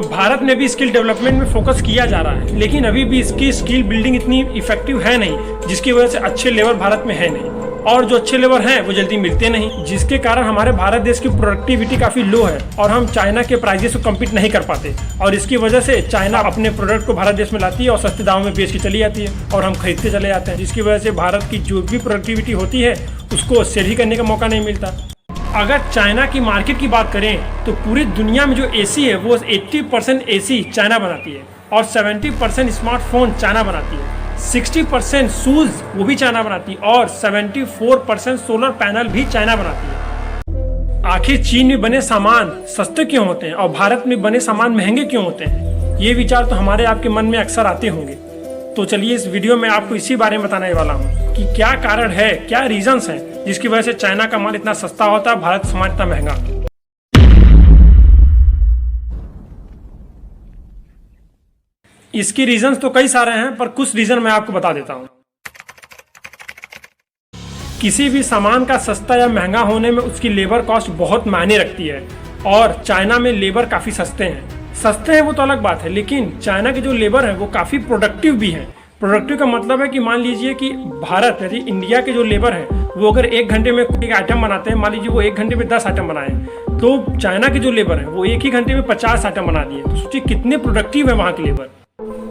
भारत में भी skill development में फोकस किया जा रहा है, लेकिन अभी भी इसकी स्किल बिल्डिंग इतनी इफेक्टिव है नहीं, जिसकी वजह से अच्छे लेबर भारत में है नहीं, और जो अच्छे लेबर हैं वो जल्दी मिलते नहीं, जिसके कारण हमारे भारत देश की प्रोडक्टिविटी काफी लो है और हम चाइना के प्राइजेस को कम्पीट नहीं कर पाते। और इसकी वजह से चाइना अपने प्रोडक्ट को भारत देश में लाती है और सस्ते दामों में बेच के चली जाती है और हम खरीदते चले जाते हैं, जिसकी वजह से भारत की जो भी प्रोडक्टिविटी होती है उसको सेल ही करने का मौका नहीं मिलता। अगर चाइना की मार्केट की बात करें तो पूरी दुनिया में जो एसी है वो 80% एसी चाइना बनाती है और 70% स्मार्टफोन चाइना बनाती है, 60% शूज वो भी चाइना बनाती है और 74% सोलर पैनल भी चाइना बनाती है। आखिर चीन में बने सामान सस्ते क्यों होते हैं और भारत में बने सामान महंगे क्यों होते हैं? ये विचार तो हमारे आपके मन में अक्सर आते होंगे। तो चलिए इस वीडियो में आपको इसी बारे में बताने वाला हूँ कि क्या कारण है, क्या रीजंस हैं जिसकी वजह से चाइना का माल इतना सस्ता होता है, भारत सामान इतना महंगा। इसके रीजंस तो कई सारे हैं, पर कुछ रीजन मैं आपको बता देता हूँ। किसी भी सामान का सस्ता या महंगा होने में उसकी लेबर कॉस्ट बहुत मायने रखती है और चाइना में लेबर काफी सस्ते हैं। सस्ते हैं वो तो अलग बात है, लेकिन चाइना के जो लेबर है वो काफी प्रोडक्टिव भी हैं। प्रोडक्टिव का मतलब है कि मान लीजिए कि भारत यानी इंडिया के जो लेबर है वो अगर 1 घंटे में कोई आइटम बनाते हैं, मान लीजिए वो 1 घंटे में 10 आइटम बनाए, तो चाइना के जो लेबर है वो 1 ही घंटे में 50 आइटम बना दिए। तो सोचिए कितने प्रोडक्टिव है वहाँ के लेबर।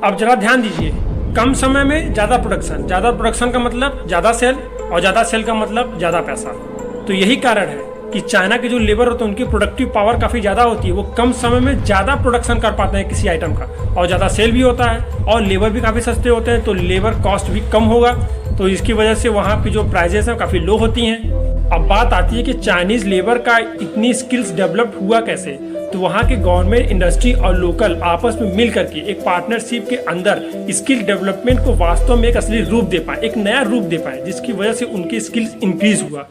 अब जरा ध्यान दीजिए, कम समय में ज्यादा प्रोडक्शन का मतलब ज्यादा सेल और ज्यादा सेल का मतलब ज्यादा पैसा। तो यही कारण है कि चाइना के जो लेबर होते हैं उनकी प्रोडक्टिव पावर काफी ज्यादा होती है, वो कम समय में ज्यादा प्रोडक्शन कर पाते हैं किसी आइटम का और ज्यादा सेल भी होता है और लेबर भी काफी सस्ते होते हैं, तो लेबर कॉस्ट भी कम होगा। तो इसकी वजह से वहाँ की जो प्राइजेस हैं काफी लो होती हैं। अब बात आती है कि चाइनीज लेबर का इतनी स्किल्स डेवलप हुआ कैसे। तो वहाँ के गवर्नमेंट, इंडस्ट्री और लोकल आपस में मिल करके एक पार्टनरशिप के अंदर स्किल डेवलपमेंट को वास्तव में एक असली रूप दे पाए, एक नया रूप दे पाए, जिसकी वजह से उनकी स्किल्स इंक्रीज हुआ।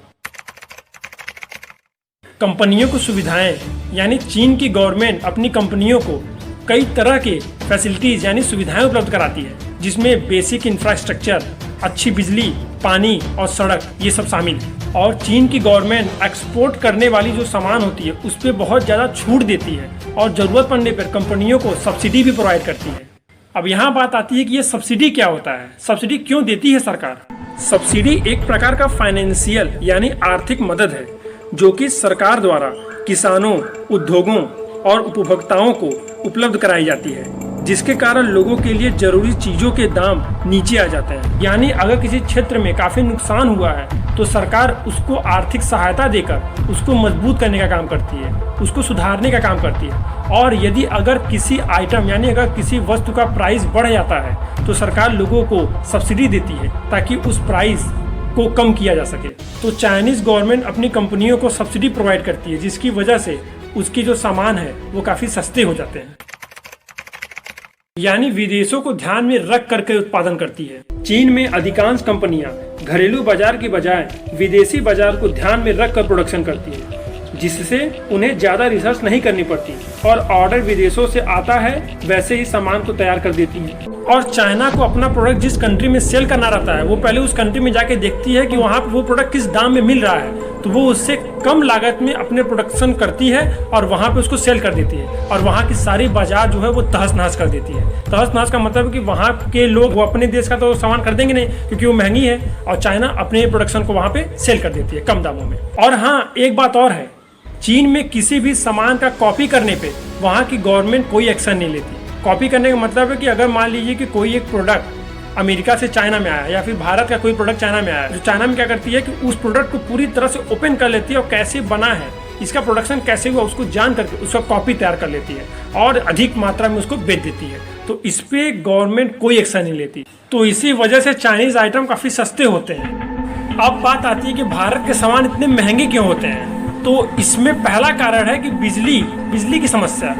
कंपनियों को सुविधाएं, यानी चीन की गवर्नमेंट अपनी कंपनियों को कई तरह के फैसिलिटीज यानी सुविधाएं उपलब्ध कराती है, जिसमें बेसिक इंफ्रास्ट्रक्चर, अच्छी बिजली, पानी और सड़क ये सब शामिल है। और चीन की गवर्नमेंट एक्सपोर्ट करने वाली जो सामान होती है उस पर बहुत ज़्यादा छूट देती है और ज़रूरत पड़ने पर कंपनियों को सब्सिडी भी प्रोवाइड करती है। अब यहाँ बात आती है कि ये सब्सिडी क्या होता है, सब्सिडी क्यों देती है सरकार? सब्सिडी एक प्रकार का फाइनेंशियल यानी आर्थिक मदद है जो कि सरकार द्वारा किसानों, उद्योगों और उपभोक्ताओं को उपलब्ध कराई जाती है, जिसके कारण लोगों के लिए जरूरी चीजों के दाम नीचे आ जाते हैं। यानी अगर किसी क्षेत्र में काफी नुकसान हुआ है तो सरकार उसको आर्थिक सहायता देकर उसको मजबूत करने का काम करती है, उसको सुधारने का काम करती है। और यदि अगर किसी आइटम यानी अगर किसी वस्तु का प्राइस बढ़ जाता है तो सरकार लोगों को सब्सिडी देती है ताकि उस प्राइस को कम किया जा सके। तो चाइनीज गवर्नमेंट अपनी कंपनियों को सब्सिडी प्रोवाइड करती है, जिसकी वजह से उसकी जो सामान है वो काफी सस्ते हो जाते हैं, यानी विदेशों को ध्यान में रख करके उत्पादन करती है। चीन में अधिकांश कंपनियां घरेलू बाजार की बजाय विदेशी बाजार को ध्यान में रख कर प्रोडक्शन करती है, जिससे उन्हें ज्यादा रिसर्च नहीं करनी पड़ती और ऑर्डर विदेशों से आता है वैसे ही सामान को तैयार कर देती है। और चाइना को अपना प्रोडक्ट जिस कंट्री में सेल करना रहता है वो पहले उस कंट्री में जाके देखती है कि वहाँ वो प्रोडक्ट किस दाम में मिल रहा है, तो वो उससे कम लागत में अपने प्रोडक्शन करती है और वहाँ पे उसको सेल कर देती है और वहाँ की सारी बाजार जो है वो तहस नहस कर देती है। तहस नहस का मतलब कि वहाँ के लोग वो अपने देश का तो सामान खरीदेंगे नहीं क्योंकि वो महंगी है, और चाइना अपने प्रोडक्शन को वहाँ पे सेल कर देती है कम दामों में। और हाँ, एक बात और है, चीन में किसी भी सामान का कॉपी करने पे वहाँ की गवर्नमेंट कोई एक्शन नहीं लेती। कॉपी करने का मतलब है कि अगर मान लीजिए कि कोई एक प्रोडक्ट अमेरिका से चाइना में आया या फिर भारत का कोई प्रोडक्ट चाइना में आया, तो चाइना में क्या करती है कि उस प्रोडक्ट को पूरी तरह से ओपन कर लेती है और कैसे बना है, इसका प्रोडक्शन कैसे हुआ उसको जान करके उसका कॉपी तैयार कर लेती है और अधिक मात्रा में उसको बेच देती है। तो इस पे गवर्नमेंट कोई एक्शन नहीं लेती, तो इसी वजह से चाइनीज आइटम काफी सस्ते होते हैं। अब बात आती है कि भारत के सामान इतने महंगे क्यों होते हैं। तो इसमें पहला कारण है कि बिजली की समस्या।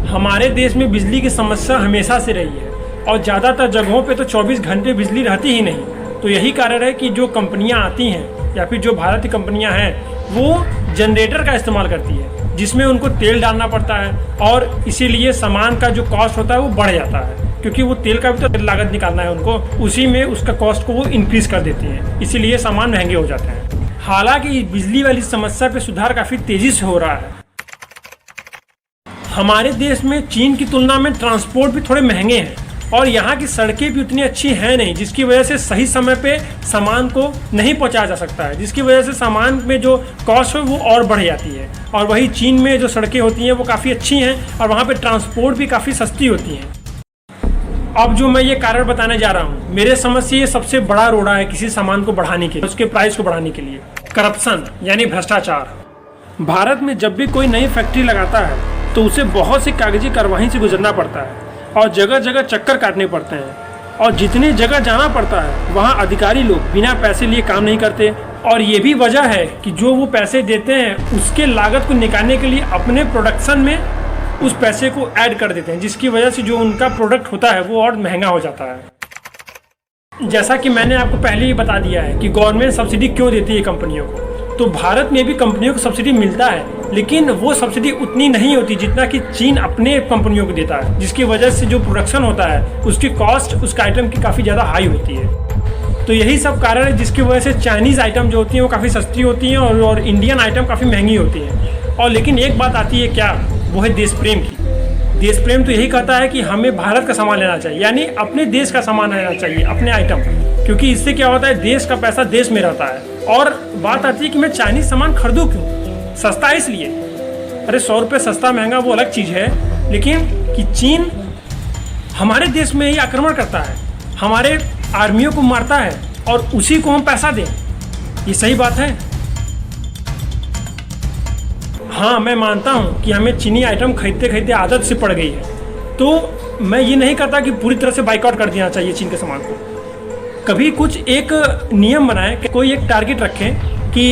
हमारे देश में बिजली की समस्या हमेशा से रही है और ज़्यादातर जगहों पे तो 24 घंटे बिजली रहती ही नहीं। तो यही कारण है कि जो कंपनियां आती हैं या फिर जो भारत की कंपनियां हैं वो जनरेटर का इस्तेमाल करती है, जिसमें उनको तेल डालना पड़ता है और इसीलिए सामान का जो कॉस्ट होता है वो बढ़ जाता है, क्योंकि वो तेल का भी तो लागत निकालना है उनको, उसी में उसका कॉस्ट को वो इंक्रीज कर देती हैं, इसीलिए सामान महंगे हो जाते हैं। हालांकि बिजली वाली समस्या पे सुधार काफ़ी तेज़ी से हो रहा है। हमारे देश में चीन की तुलना में ट्रांसपोर्ट भी थोड़े महंगे हैं और यहाँ की सड़कें भी उतनी अच्छी हैं नहीं, जिसकी वजह से सही समय पे सामान को नहीं पहुँचाया जा सकता है, जिसकी वजह से सामान में जो कॉस्ट है वो और बढ़ जाती है। और वही चीन में जो सड़कें होती हैं वो काफ़ी अच्छी हैं और वहाँ पे ट्रांसपोर्ट भी काफ़ी सस्ती होती हैं। अब जो मैं ये कारण बताने जा रहा हूँ, मेरे समझ से ये सबसे बड़ा रोड़ा है किसी सामान को बढ़ाने के लिए, उसके प्राइस को बढ़ाने के लिए, करप्शन यानी भ्रष्टाचार। भारत में जब भी कोई नई फैक्ट्री लगाता है तो उसे बहुत सी कागजी कार्रवाई से गुजरना पड़ता है और जगह जगह चक्कर काटने पड़ते हैं और जितनी जगह जाना पड़ता है वहाँ अधिकारी लोग बिना पैसे लिए काम नहीं करते। और ये भी वजह है कि जो वो पैसे देते हैं उसके लागत को निकालने के लिए अपने प्रोडक्शन में उस पैसे को ऐड कर देते हैं, जिसकी वजह से जो उनका प्रोडक्ट होता है वो और महंगा हो जाता है। जैसा कि मैंने आपको पहले ही बता दिया है कि गवर्नमेंट सब्सिडी क्यों देती है कंपनियों को, तो भारत में भी कंपनियों को सब्सिडी मिलता है, लेकिन वो सब्सिडी उतनी नहीं होती जितना कि चीन अपने कंपनियों को देता है, जिसकी वजह से जो प्रोडक्शन होता है उसकी कॉस्ट उसका आइटम की काफ़ी ज़्यादा हाई होती है। तो यही सब कारण है जिसकी वजह से चाइनीज़ आइटम जो होती हैं वो काफ़ी सस्ती होती हैं और इंडियन आइटम काफ़ी महंगी होती हैं। और लेकिन एक बात आती है क्या, वो है देश प्रेम की। देश प्रेम तो यही कहता है कि हमें भारत का सामान लेना चाहिए, यानी अपने देश का सामान लेना चाहिए, अपने आइटम, क्योंकि इससे क्या होता है देश का पैसा देश में रहता है। और बात आती है कि मैं चाइनीज सामान खरीदूं क्यों, सस्ता इसलिए, अरे 100 रुपये सस्ता महंगा वो अलग चीज़ है, लेकिन कि चीन हमारे देश में ही आक्रमण करता है, हमारे आर्मियों को मारता है और उसी को हम पैसा दें, ये सही बात है? हाँ, मैं मानता हूँ कि हमें चीनी आइटम खरीदते खरीदते आदत से पड़ गई है, तो मैं ये नहीं कहता कि पूरी तरह से बाइकआउट कर देना चाहिए चीन के सामान को। कभी कुछ एक नियम बनाए कि कोई एक टारगेट रखें कि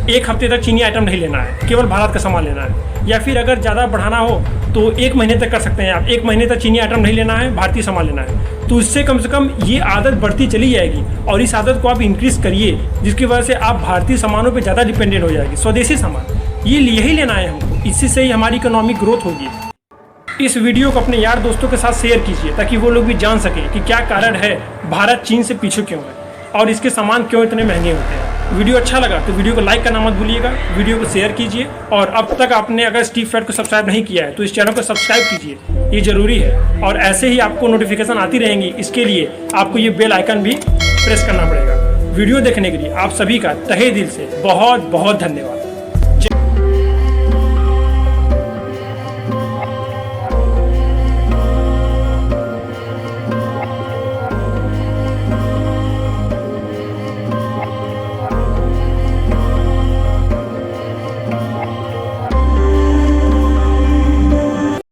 1 हफ्ते तक चीनी आइटम नहीं लेना है, केवल भारत का सामान लेना है, या फिर अगर ज़्यादा बढ़ाना हो तो 1 महीने तक कर सकते हैं आप, 1 महीने तक चीनी आइटम नहीं लेना है, भारतीय सामान लेना है। तो इससे कम से कम ये आदत बढ़ती चली जाएगी और इस आदत को आप इंक्रीज़ करिए, जिसकी वजह से आप भारतीय सामानों पर ज़्यादा डिपेंडेंट हो जाएगी, स्वदेशी सामान यही लेना है हमको, इसी से ही हमारी इकोनॉमिक ग्रोथ होगी। इस वीडियो को अपने यार दोस्तों के साथ शेयर कीजिए ताकि वो लोग भी जान सकें कि क्या कारण है भारत चीन से पीछे क्यों है और इसके सामान क्यों इतने महंगे होते हैं। वीडियो अच्छा लगा तो वीडियो को लाइक करना मत भूलिएगा, वीडियो को शेयर कीजिए और अब तक आपने अगर स्टीव फैट को सब्सक्राइब नहीं किया है तो इस चैनल को सब्सक्राइब कीजिए, ये ज़रूरी है। और ऐसे ही आपको नोटिफिकेशन आती रहेंगी, इसके लिए आपको ये बेल आइकन भी प्रेस करना पड़ेगा। वीडियो देखने के लिए आप सभी का तहे दिल से बहुत बहुत धन्यवाद।